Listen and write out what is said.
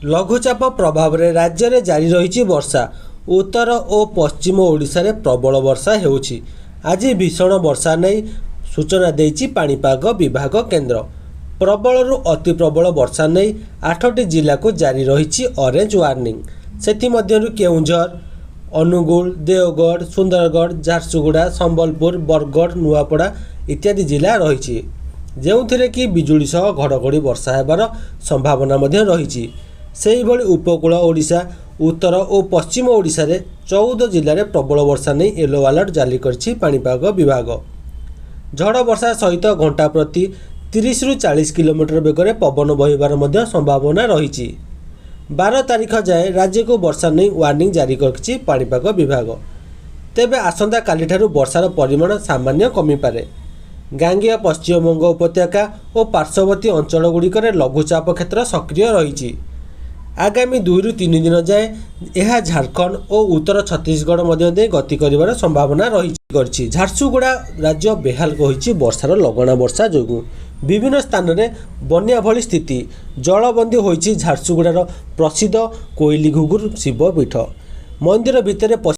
लघुचाप प्रभाव में राज्य में जारी रही वर्षा। उत्तर और पश्चिम ओडिशा रे प्रबल वर्षा होउछि। आज भीषण वर्षा नहीं सूचना देइछि पाणीपाग विभाग केन्द्र। प्रबल अति प्रबल वर्षा नहीं 8टी जिला को जारी रही ऑरेंज वार्निंग। सेथिमध्यरु केउंझर, अनुगुल, देवगढ़, सुंदरगढ़, झारसुगुड़ा, संबलपुर, बरगढ़, नुआपड़ा इत्यादि जिला रही, जो कि बिजुली सह घड़घड़ी वर्षा हेबार संभावना रही। से भली उपकूल ओडिशा, उत्तर और पश्चिम ओडिशा रे 14 जिले में प्रबल वर्षा नहीं येलो अलर्ट जारी करछि पाणीपाग विभाग। झड़ वर्षा सहित घंटा प्रति 30 रु 40 किलोमीटर बेगर पवन बहिबार संभावना रही। 12 तारीख जाए राज्य को वर्षा नहीं वार्निंग जारी करछि पाणीपाग विभाग। तेबे आसंता काली ठारू वर्षार परिमाण सामान्य कमी पारे। गांगेय पश्चिमबंग उपत्यका और पार्श्ववर्ती अंचलगुड़िकर लघुचाप क्षेत्र सक्रिय रही। आगामी 2 रु 3 दिन जाए यह झारखंड और उत्तर छत्तीसगढ़ मध्य गति कर संभावना रही। झारसुगुड़ा राज्य बेहाल होइछि वर्षार लगना वर्षा जोगु। विभिन्न स्थान में बन्या भली स्थिति। जलबंदी होइछि झारसुगुड़ार प्रसिद्ध कोइली घुगुर शिवपीठ। मंदिर भितर